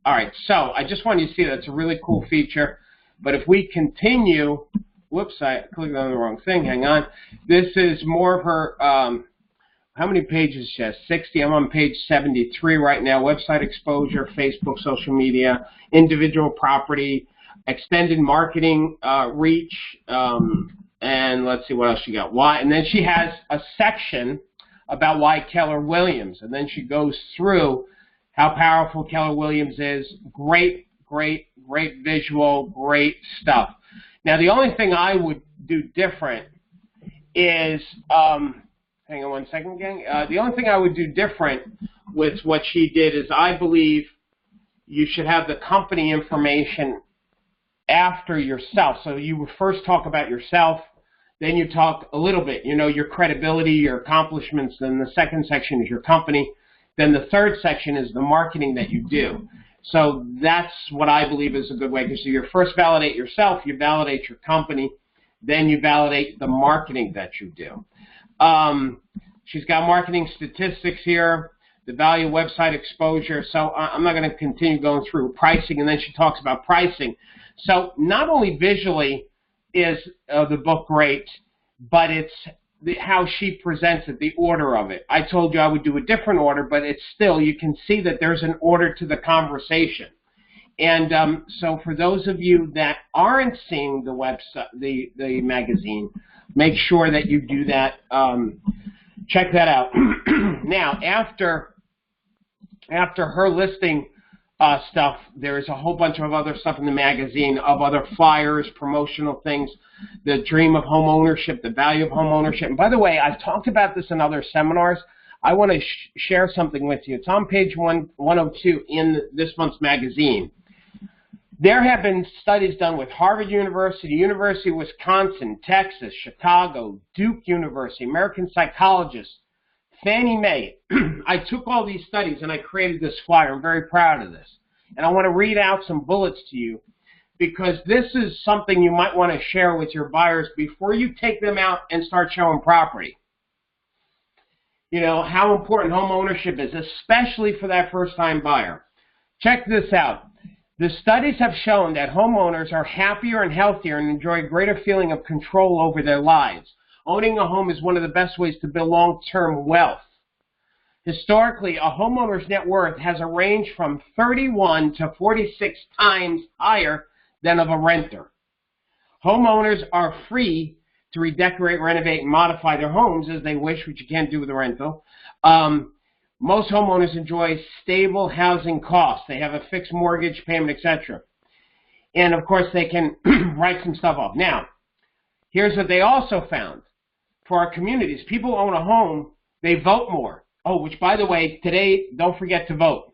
All right, so I just wanted you to see that it's a really cool feature. But if we continue, whoops, I clicked on the wrong thing. Hang on. This is more of her. How many pages she has? 60. I'm on page 73 right now. Website exposure, Facebook, social media, individual property, extended marketing reach, and let's see what else she got. Why? And then she has a section about why Keller Williams, and then she goes through how powerful Keller Williams is. Great, great, great visual, great stuff. Now, the only thing I would do different is, hang on one second, gang. The only thing I would do different with what she did is I believe you should have the company information after yourself. So you would first talk about yourself, then you talk a little bit, your credibility, your accomplishments. Then the second section is your company. Then the third section is the marketing that you do. So that's what I believe is a good way. Because you first validate yourself, you validate your company, then you validate the marketing that you do. She's got marketing statistics here, the value website exposure. So I'm not going to continue going through pricing, and then she talks about pricing. So not only visually is the book great, but it's how she presents it, the order of it. I told you I would do a different order, but it's still, you can see that there's an order to the conversation. And so for those of you that aren't seeing the website, the magazine, make sure that you do that. Check that out. Now, after her listing stuff, there's a whole bunch of other stuff in the magazine, of other flyers, promotional things, the dream of home ownership, the value of home ownership. And by the way, I've talked about this in other seminars. I want to share something with you. It's on page 102 in this month's magazine. There have been studies done with Harvard University, University of Wisconsin, Texas, Chicago, Duke University, American psychologists, Fannie Mae. I took all these studies and I created this flyer. I'm very proud of this. And I want to read out some bullets to you, because this is something you might want to share with your buyers before you take them out and start showing property. How important home ownership is, especially for that first-time buyer. Check this out. The studies have shown that homeowners are happier and healthier and enjoy a greater feeling of control over their lives. Owning a home is one of the best ways to build long-term wealth. Historically, a homeowner's net worth has a range from 31 to 46 times higher than of a renter. Homeowners are free to redecorate, renovate, and modify their homes as they wish, which you can't do with a rental. Most homeowners enjoy stable housing costs. They have a fixed mortgage payment, etc. And, of course, they can write some stuff off. Now, here's what they also found. For our communities, people own a home, they vote more. Oh, which, by the way, today, don't forget to vote.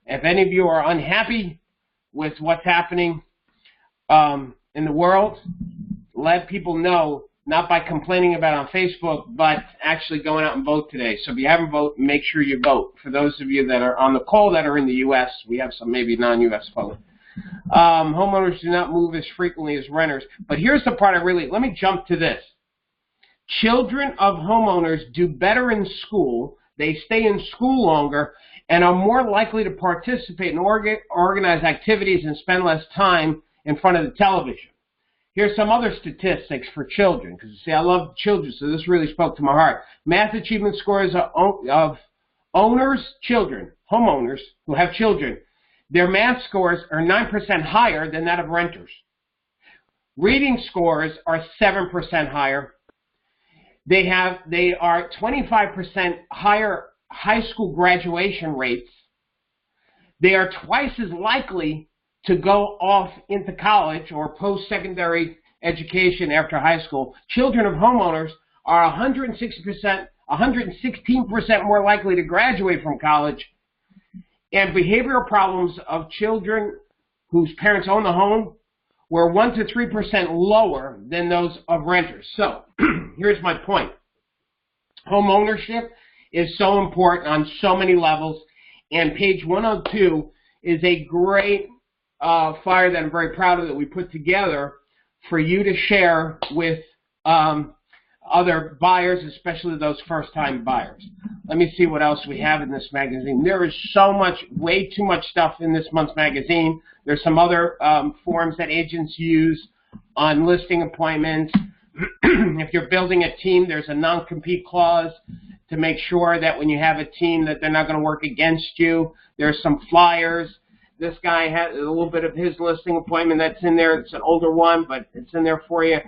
If any of you are unhappy with what's happening in the world, let people know, not by complaining about it on Facebook, but actually going out and vote today. So if you haven't voted, make sure you vote. For those of you that are on the call that are in the U.S., we have some maybe non-U.S. folks. Homeowners do not move as frequently as renters. But here's the part let me jump to this. Children of homeowners do better in school, they stay in school longer, and are more likely to participate in organized activities and spend less time in front of the television. Here's some other statistics for children, because, see, I love children, so this really spoke to my heart. Math achievement scores of children, homeowners who have children, their math scores are 9% higher than that of renters. Reading scores are 7% higher. They are 25% higher high school graduation rates. They are twice as likely to go off into college or post-secondary education after high school. Children of homeowners are 116% more likely to graduate from college. And behavioral problems of children whose parents own the home were 1 to 3% lower than those of renters. So here's my point. Home ownership is so important on so many levels, and page 102 is a great flyer that I'm very proud of that we put together for you to share with other buyers, especially those first-time buyers. Let me see what else we have in this magazine. There is so much, way too much stuff in this month's magazine. There's some other forms that agents use on listing appointments. If you're building a team, there's a non-compete clause to make sure that when you have a team that they're not going to work against you. There's some flyers. This guy has a little bit of his listing appointment that's in there. It's an older one, but it's in there for you.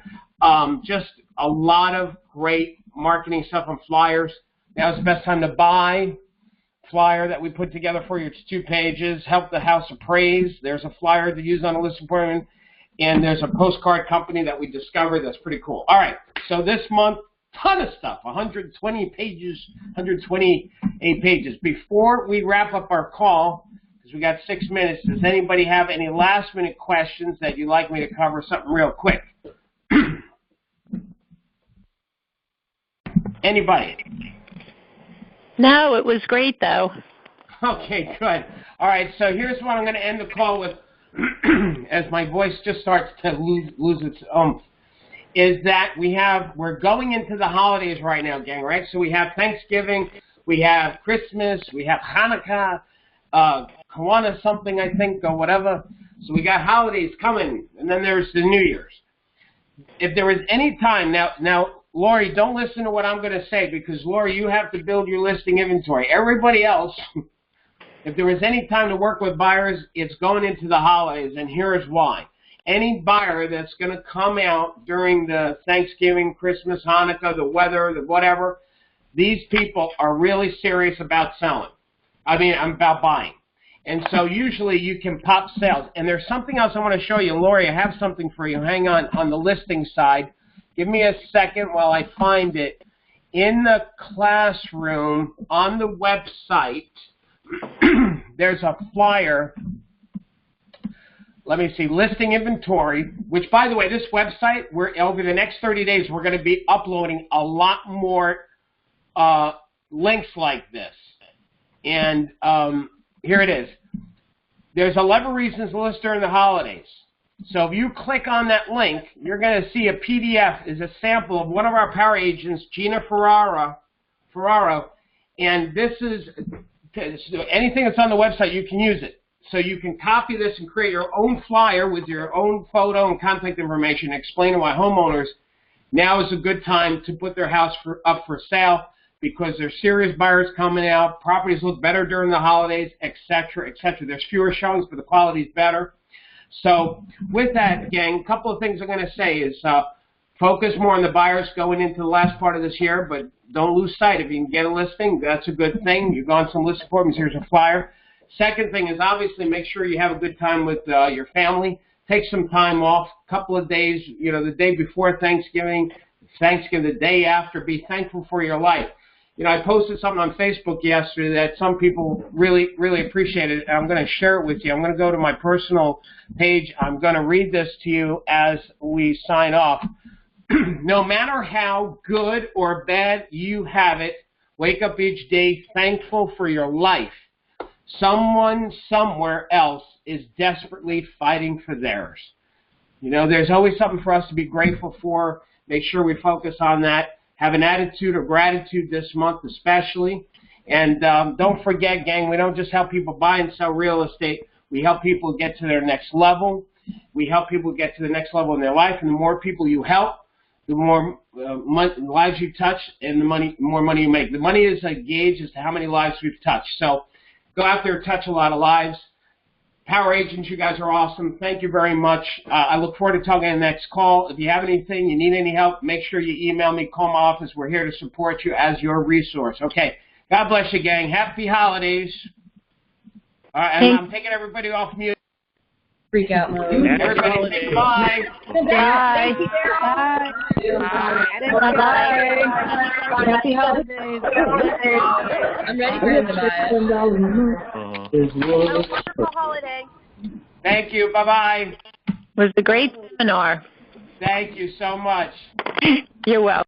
Just a lot of great marketing stuff on flyers. Now's the best time to buy. flyer that we put together for you. It's 2 pages. Help the House Appraise. There's a flyer to use on a listing appointment. And there's a postcard company that we discovered that's pretty cool. All right, so this month, ton of stuff, 120 pages, 128 pages. Before we wrap up our call, because we got 6 minutes, does anybody have any last-minute questions that you'd like me to cover something real quick? Anybody? No, it was great, though. Okay, good. All right, so here's what I'm going to end the call with, as my voice just starts to lose its is that we're going into the holidays right now, gang, right? So we have Thanksgiving, we have Christmas, we have Hanukkah, Kwanzaa something, I think, or whatever. So we got holidays coming, and then there's the New Year's. If there was any time, now, Lori, don't listen to what I'm going to say, because, Lori, you have to build your listing inventory. Everybody else, if there was any time to work with buyers, it's going into the holidays, and here's why. Any buyer that's going to come out during the Thanksgiving, Christmas, Hanukkah, the weather, the whatever, these people are really serious about selling. About buying. And so usually you can pop sales. And there's something else I want to show you. Lori, I have something for you. Hang on the listing side. Give me a second while I find it. In the classroom on the website, there's a flyer. Let me see, listing inventory, which, by the way, this website, over the next 30 days, we're going to be uploading a lot more links like this. And here it is. There's 11 reasons to list during the holidays. So if you click on that link, you're going to see a PDF is a sample of one of our power agents, Gina Ferraro, and this is anything that's on the website, you can use it. So you can copy this and create your own flyer with your own photo and contact information, explaining why homeowners now is a good time to put their house up for sale, because there's serious buyers coming out, properties look better during the holidays, etc., etc. There's fewer showings, but the quality is better. So with that, gang, a couple of things I'm going to say is focus more on the buyers going into the last part of this year, but don't lose sight. If you can get a listing, that's a good thing. You've gone some listing appointments, here's a flyer. Second thing is obviously make sure you have a good time with your family. Take some time off, a couple of days, the day before Thanksgiving, the day after. Be thankful for your life. I posted something on Facebook yesterday that some people really, really appreciated, and I'm going to share it with you. I'm going to go to my personal page. I'm going to read this to you as we sign off. No matter how good or bad you have it, wake up each day thankful for your life. Someone somewhere else is desperately fighting for theirs. There's always something for us to be grateful for. Make sure we focus on that. Have an attitude of gratitude this month especially. And don't forget, gang, we don't just help people buy and sell real estate. We help people get to their next level. We help people get to the next level in their life. And the more people you help, the more lives you touch and the more money you make. The money is a gauge as to how many lives we've touched. So go out there, touch a lot of lives. Power agents, you guys are awesome. Thank you very much. I look forward to talking on the next call. If you have anything, you need any help, make sure you email me, call my office. We're here to support you as your resource. Okay. God bless you, gang. Happy holidays. All right, and I'm taking everybody off mute. Freak out mode. Everybody say bye. Bye. Bye. Bye. Happy holidays. I'm ready for him to buy it. Have a wonderful holiday. Thank you. Bye-bye. It was a great seminar. Thank you so much. You're welcome.